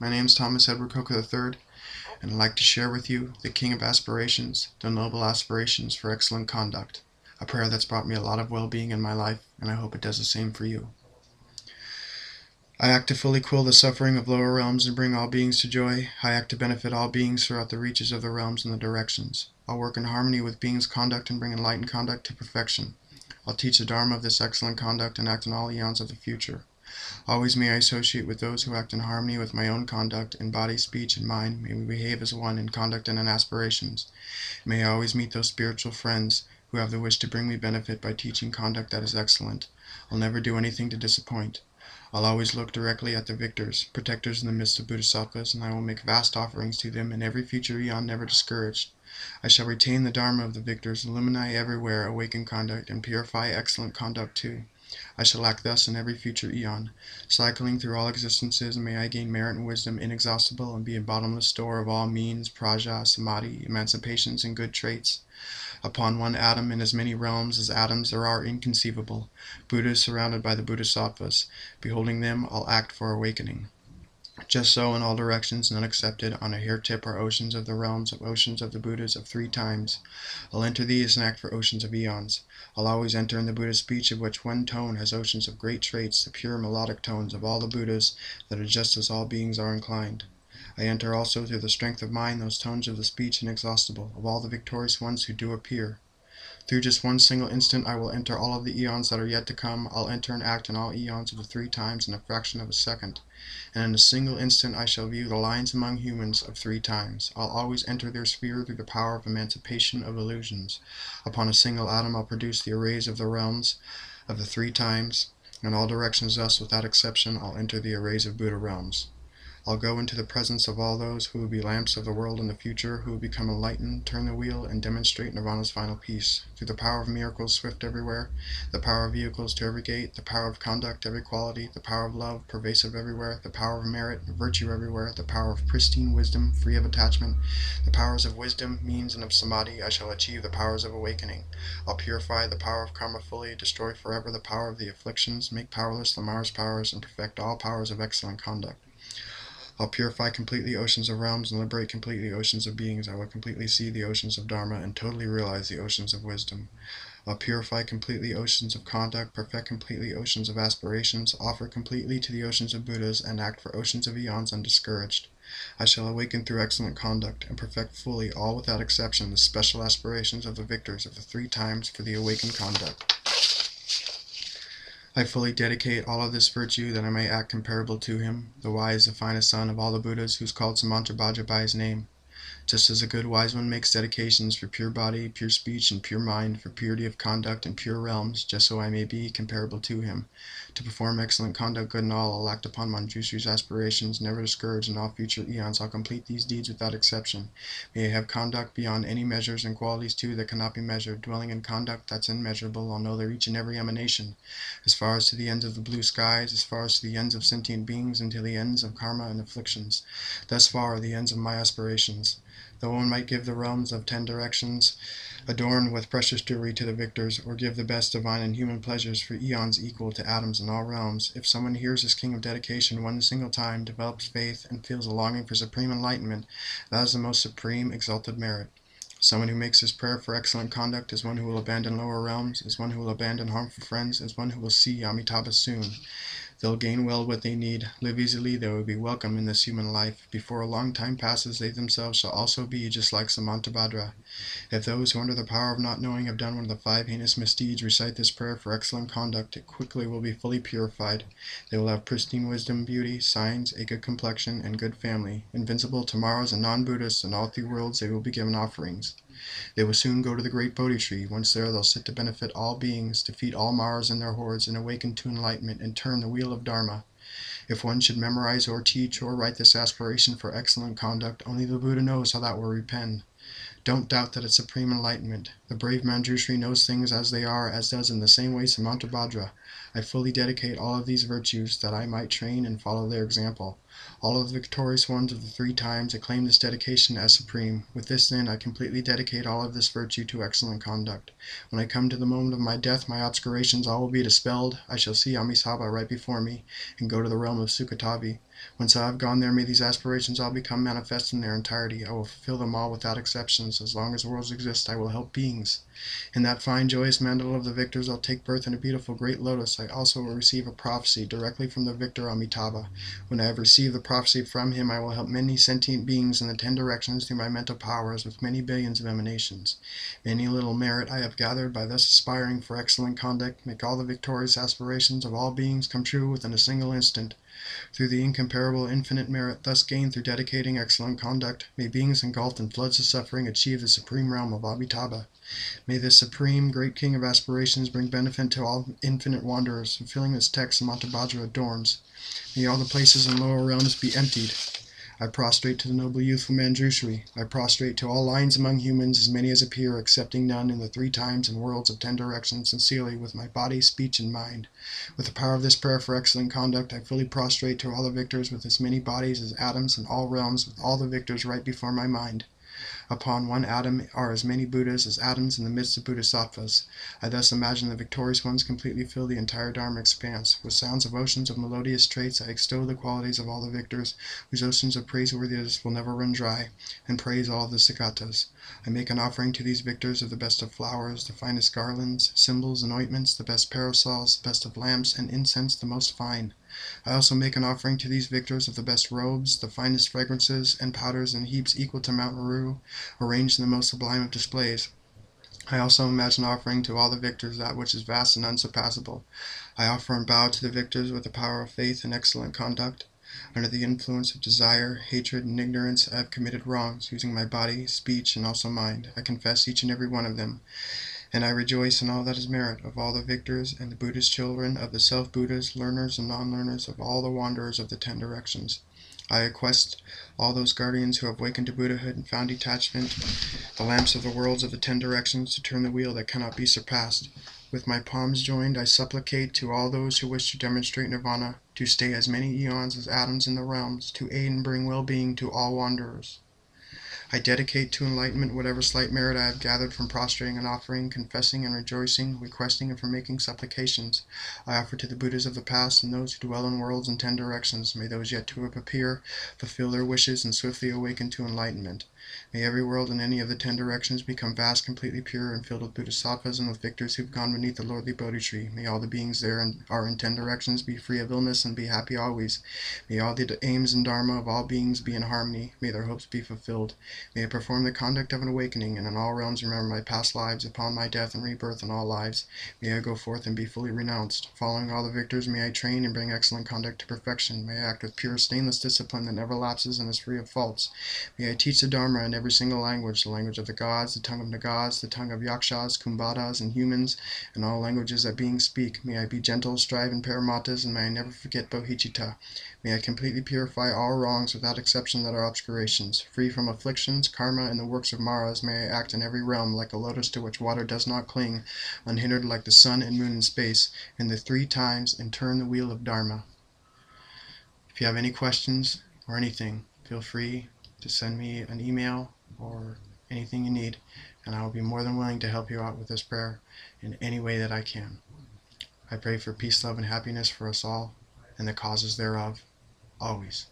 My name is Thomas Edward Coker III, and I'd like to share with you the King of Aspirations, the noble aspirations for excellent conduct, a prayer that's brought me a lot of well-being in my life, and I hope it does the same for you. I act to fully quell the suffering of lower realms and bring all beings to joy. I act to benefit all beings throughout the reaches of the realms and the directions. I'll work in harmony with beings' conduct and bring enlightened conduct to perfection. I'll teach the Dharma of this excellent conduct and act in all eons of the future. Always may I associate with those who act in harmony with my own conduct in body, speech, and mind. May we behave as one in conduct and in aspirations. May I always meet those spiritual friends who have the wish to bring me benefit by teaching conduct that is excellent. I'll never do anything to disappoint. I'll always look directly at the victors, protectors in the midst of bodhisattvas, and I will make vast offerings to them in every future eon, never discouraged. I shall retain the Dharma of the victors, illumine everywhere, awaken conduct, and purify excellent conduct too. I shall act thus in every future eon. Cycling through all existences, may I gain merit and wisdom inexhaustible, and be a bottomless store of all means, praja, samadhi, emancipations, and good traits. Upon one atom in as many realms as atoms there are inconceivable. Buddhas surrounded by the bodhisattvas. Beholding them, I'll act for awakening. Just so in all directions, none excepted, on a hair tip are oceans of the realms, of oceans of the Buddhas of 3 times. I'll enter these and act for oceans of eons. I'll always enter in the Buddha's speech, of which one tone has oceans of great traits, the pure melodic tones of all the Buddhas, that are just as all beings are inclined. I enter also through the strength of mind those tones of the speech inexhaustible, of all the victorious ones who do appear. Through just one single instant I will enter all of the eons that are yet to come. I'll enter and act in all eons of the 3 times in a fraction of a second. And in a single instant I shall view the lines among humans of 3 times. I'll always enter their sphere through the power of emancipation of illusions. Upon a single atom I'll produce the arrays of the realms of the 3 times. In all directions thus, without exception, I'll enter the arrays of Buddha realms. I'll go into the presence of all those who will be lamps of the world in the future, who will become enlightened, turn the wheel, and demonstrate Nirvana's final peace. Through the power of miracles swift everywhere, the power of vehicles to every gate, the power of conduct every quality, the power of love pervasive everywhere, the power of merit and virtue everywhere, the power of pristine wisdom free of attachment, the powers of wisdom, means, and of samadhi, I shall achieve the powers of awakening. I'll purify the power of karma fully, destroy forever the power of the afflictions, make powerless the Mars powers, and perfect all powers of excellent conduct. I'll purify completely oceans of realms and liberate completely oceans of beings. I will completely see the oceans of Dharma and totally realize the oceans of wisdom. I'll purify completely oceans of conduct, perfect completely oceans of aspirations, offer completely to the oceans of Buddhas, and act for oceans of eons undiscouraged. I shall awaken through excellent conduct, and perfect fully, all without exception, the special aspirations of the victors of the 3 times for the awakened conduct. I fully dedicate all of this virtue that I may act comparable to him, the wise, the finest son of all the Buddhas, who's called Samantabhadra by his name. Just as a good wise one makes dedications for pure body, pure speech, and pure mind, for purity of conduct and pure realms, just so I may be comparable to him. To perform excellent conduct, good in all, I'll act upon Manjushri's aspirations, never discouraged. In all future eons I'll complete these deeds without exception. May I have conduct beyond any measures, and qualities too that cannot be measured, dwelling in conduct that's immeasurable. I'll know their each and every emanation, as far as to the ends of the blue skies, as far as to the ends of sentient beings, and to the ends of karma and afflictions. Thus far are the ends of my aspirations. Though one might give the realms of 10 directions, adorned with precious jewelry to the victors, or give the best divine and human pleasures for eons equal to atoms in all realms, if someone hears this king of dedication one single time, develops faith, and feels a longing for supreme enlightenment, that is the most supreme exalted merit. Someone who makes his prayer for excellent conduct is one who will abandon lower realms, is one who will abandon harmful friends, is one who will see Amitabha soon. They'll gain well what they need, live easily, they will be welcome in this human life. Before a long time passes, they themselves shall also be just like Samantabhadra. If those who under the power of not knowing have done one of the 5 heinous misdeeds recite this prayer for excellent conduct, it quickly will be fully purified. They will have pristine wisdom, beauty, signs, a good complexion, and good family. Invincible to Maras and non-Buddhists, in all 3 worlds they will be given offerings. They will soon go to the great Bodhi tree. Once there, they'll sit to benefit all beings, defeat all Maras and their hordes, and awaken to enlightenment, and turn the wheel of Dharma. If one should memorize or teach or write this aspiration for excellent conduct, only the Buddha knows how that will repent. Don't doubt that it's supreme enlightenment. The brave Manjushri knows things as they are, as does in the same way Samantabhadra. I fully dedicate all of these virtues that I might train and follow their example. All of the victorious ones of the three times acclaim this dedication as supreme. With this, then, I completely dedicate all of this virtue to excellent conduct. When I come to the moment of my death, my obscurations all will be dispelled. I shall see Amisaba right before me, and go to the realm of Sukatavi. Once I have gone there, may these aspirations all become manifest in their entirety. I will fulfill them all without exceptions. As long as worlds exist, I will help beings. In that fine, joyous mandal of the victors, I'll take birth in a beautiful great lotus. I also will receive a prophecy directly from the victor Amitabha. When I have received the prophecy from him, I will help many sentient beings in the 10 directions through my mental powers with many billions of emanations. May any little merit I have gathered by thus aspiring for excellent conduct make all the victorious aspirations of all beings come true within a single instant. Through the incomparable infinite merit thus gained through dedicating excellent conduct, may beings engulfed in floods of suffering achieve the supreme realm of Amitabha. May this supreme, great King of aspirations bring benefit to all infinite wanderers, fulfilling this text Mantabhadra adorns. May all the places and lower realms be emptied. I prostrate to the noble youthful Manjushri. I prostrate to all lines among humans, as many as appear, excepting none, in the 3 times and worlds of 10 directions, sincerely, with my body, speech, and mind. With the power of this prayer for excellent conduct, I fully prostrate to all the victors with as many bodies as atoms in all realms, with all the victors right before my mind. Upon one atom are as many Buddhas as atoms in the midst of Bodhisattvas. I thus imagine the victorious ones completely fill the entire Dharma expanse. With sounds of oceans of melodious traits, I extol the qualities of all the victors, whose oceans of praiseworthiness will never run dry, and praise all the Sagatas. I make an offering to these victors of the best of flowers, the finest garlands, symbols, and ointments, the best parasols, the best of lamps, and incense the most fine. I also make an offering to these victors of the best robes, the finest fragrances, and powders in heaps equal to Mount Meru, arranged in the most sublime of displays. I also imagine offering to all the victors that which is vast and unsurpassable. I offer and bow to the victors with the power of faith and excellent conduct. Under the influence of desire, hatred, and ignorance, I have committed wrongs, using my body, speech, and also mind. I confess each and every one of them. And I rejoice in all that is merit of all the victors and the Buddha's children, of the self-Buddhas, learners and non-learners, of all the wanderers of the 10 directions. I request all those guardians who have wakened to Buddhahood and found detachment, the lamps of the worlds of the 10 directions, to turn the wheel that cannot be surpassed. With my palms joined, I supplicate to all those who wish to demonstrate nirvana, to stay as many eons as atoms in the realms, to aid and bring well-being to all wanderers. I dedicate to enlightenment whatever slight merit I have gathered from prostrating and offering, confessing and rejoicing, requesting and from making supplications. I offer to the Buddhas of the past and those who dwell in worlds in 10 directions. May those yet to appear fulfill their wishes and swiftly awaken to enlightenment. May every world in any of the 10 directions become vast, completely pure, and filled with Bodhisattvas and with victors who have gone beneath the lordly Bodhi tree. May all the beings there are in 10 directions be free of illness and be happy always. May all the aims and dharma of all beings be in harmony. May their hopes be fulfilled. May I perform the conduct of an awakening, and in all realms remember my past lives, upon my death and rebirth in all lives. May I go forth and be fully renounced. Following all the victors, may I train and bring excellent conduct to perfection. May I act with pure, stainless discipline that never lapses and is free of faults. May I teach the Dharma in every single language, the language of the gods, the tongue of Nagas, the tongue of Yakshas, Kumbhadas, and humans, and all languages that beings speak. May I be gentle, strive in Paramatas, and may I never forget Bodhicitta. May I completely purify all wrongs without exception that are obscurations. Free from afflictions, karma, and the works of Maras, may I act in every realm like a lotus to which water does not cling, unhindered like the sun and moon in space, in the 3 times, and turn the wheel of Dharma. If you have any questions or anything, feel free to send me an email or anything you need, and I will be more than willing to help you out with this prayer in any way that I can. I pray for peace, love, and happiness for us all, and the causes thereof, always.